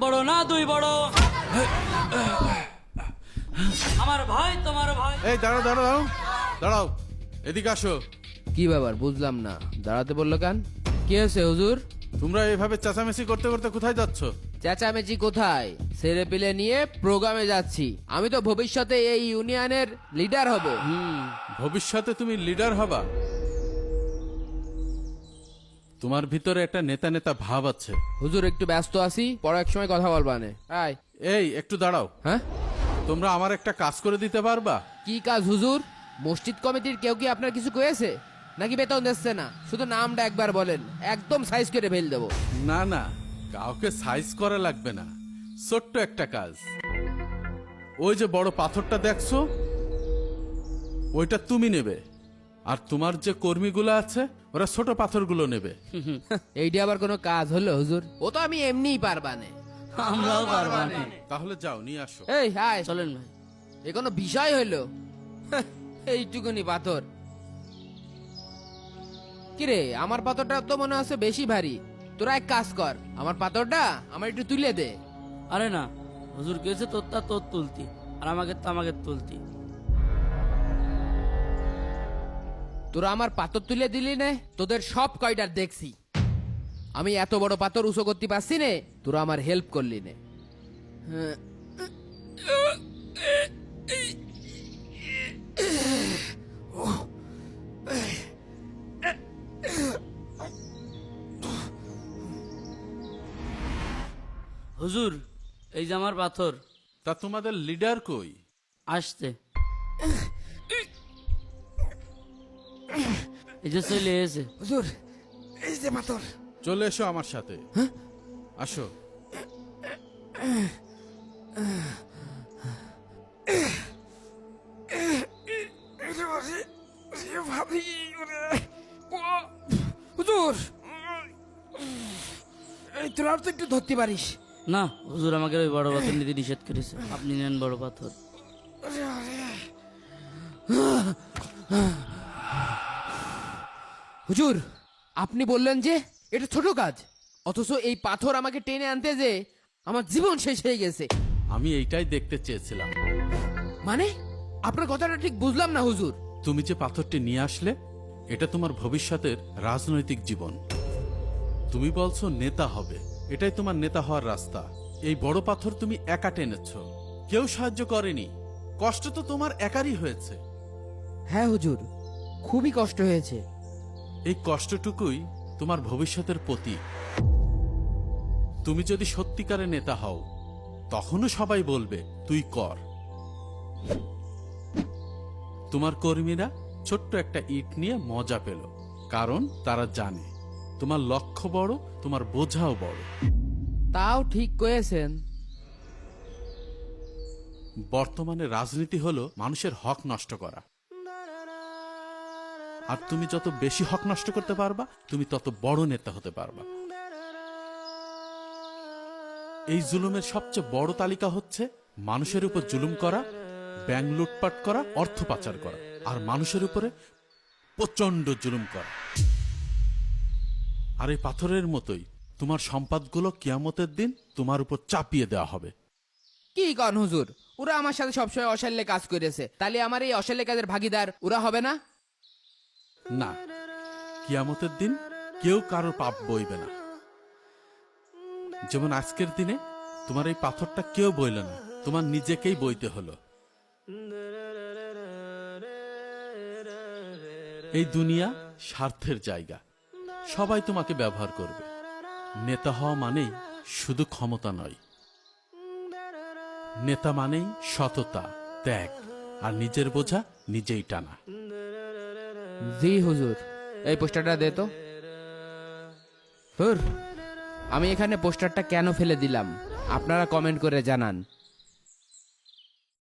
বড় না দুই বড়, আমার ভাই তোমার ভাই। এই দাঁড়াও দাঁড়াও দাঁড়াও, এদিকে আসো। কি ব্যাপার বুঝলাম না, দাঁড়াতে বললো কেন? কি হয়েছে হুজুর? তোমরা এইভাবে চেঁচামেচি করতে করতে কোথায় যাচ্ছ? চেঁচামেচি কোথায়, ছেলে পেলে নিয়ে প্রোগ্রামে যাচ্ছি। আমি তো ভবিষ্যতে এই ইউনিয়নের লিডার হব। ভবিষ্যতে তুমি লিডার হবা? তোমার ভিতরে একটা নেতা নেতা ভাব আছে। হুজুর একটু ব্যস্ত আছি, পরে এক সময় কথা বলবানে। আয়। এই একটু দাঁড়াও। হ্যাঁ, তোমরা আমার একটা কাজ করে দিতে পারবা? কি কাজ হুজুর? মসজিদ কমিটির কেউ কি আপনার কিছু কয়েছে নাকি বেতন দিচ্ছে না? শুধু নামটা একবার বলেন, একদম সাইজ করে ফেল দেবো। না না, কাউকে সাইজ করা লাগবে না, ছোট্ট একটা কাজ। ওই যে বড় পাথরটা দেখছো, ওইটা তুমি নেবে, আর তোমার যে কর্মীগুলো আছে ওরা ছোট পাথরগুলো নেবে। এইটা আবার কোনো কাজ হলো হুজুর? ও তো আমি এমনিই পারবানে। আমরাও পারবা না। তাহলে যাও নিয়ে আসো। এই হাই, চলেন ভাই। এ কোনো বিষয় হইলো? এইটুকুনি পাথর? কিরে, আমার পাথরটা তো মনে হচ্ছে বেশি ভারী। তোরা এক কাজ কর, আমার পাথরটা আমার একটু তুলে দে। আরে না, হুজুর কেছে তোরটা তোর তুলতি, আর আমাকে তো আমাকে তুলতি। তোরা আমার পাথর তুলে দিলি নে, তোদের সব কয়টার দেখছি। আমি এত বড় পাথর উঁচু করতে পারছি নে, তোরা আমার হেল্প করলি নে। হুজুর, এই যে আমার পাথর। তা তোমাদের লিডার কই? আসতে এই যে চলে এসে। হুজুর, এই যে পাথর। চলে এসো আমার সাথে, আসো। হুজুর, এই তোরা তো একটু ধরতে পারিস। না হুজুর, আমাকে ওই বড় পাথর নিতে নিষেধ করেছে, আপনি নেন বড় পাথর। হুজুর, আপনি বললেন যে এটা ছোট কাজ, অথচ এই পাথর আমাকে টেনে আনতে যে আমার জীবন শেষ হয়ে গেছে। আমি এইটাই দেখতে চেয়েছিলাম। মানে আপনার কথাটা ঠিক বুঝলাম না হুজুর। তুমি যে পাথরটি নিয়ে আসলে, এটা তোমার ভবিষ্যতের রাজনৈতিক জীবন। তুমি বলছো নেতা হবে, এটাই তোমার নেতা হওয়ার রাস্তা। এই বড় পাথর তুমি একা টেনেছ, কেউ সাহায্য করেনি। কষ্ট তো তোমার একারই হয়েছে। হ্যাঁ হুজুর, খুবই কষ্ট হয়েছে। এই কষ্টটুকুই তোমার ভবিষ্যতের প্রতীক। তুমি যদি সত্যিকারের নেতা হও, তখনও সবাই বলবে তুই কর। তোমার কর্মীরা ছোট্ট একটা ইট নিয়ে মজা পেল, কারণ তারা জানে তোমার লক্ষ্য বড়, তোমার বোঝাও বড়। তাও ঠিক কয়েছেন। বর্তমানে রাজনীতি হলো মানুষের হক নষ্ট করা, আর তুমি যত বেশি হক নষ্ট করতে পারবা, তুমি তত বড় নেতা হতে পারবা। এই জুলুমের সবচেয়ে বড় তালিকা হচ্ছে মানুষের উপর জুলুম করা, ব্যাংক লুটপাট করা, অর্থ পাচার করা, আর মানুষের উপরে প্রচন্ড জুলুম করা। আর এই পাথরের মতোই তোমার সম্পদগুলো কিয়ামতের দিন তোমার উপর চাপিয়ে দেওয়া হবে। কি কন হুজুর, ওরা আমার সাথে সবসময় অশাল্যে কাজ করেছে, তাহলে আমার এই অশাল্যে কাজের ভাগিদার ওরা হবে না? না, কিয়ামতের দিন কেউ কারোর পাপ বইবে না। যেমন আজকের দিনে তোমার এই পাথরটা কেউ বইল না, তোমার নিজেকেই বইতে হলো। এই দুনিয়া স্বার্থের জায়গা, সবাই তোমাকে ব্যবহার করবে। নেতা হওয়া মানেই শুধু ক্ষমতা নয়, নেতা মানেই সততা, ত্যাগ, আর নিজের বোঝা নিজেই টানা। জি হুজুর, এই পোস্টারটা দে তো। হুর, আমি এখানে পোস্টারটা কেন ফেলে দিলাম আপনারা কমেন্ট করে জানান।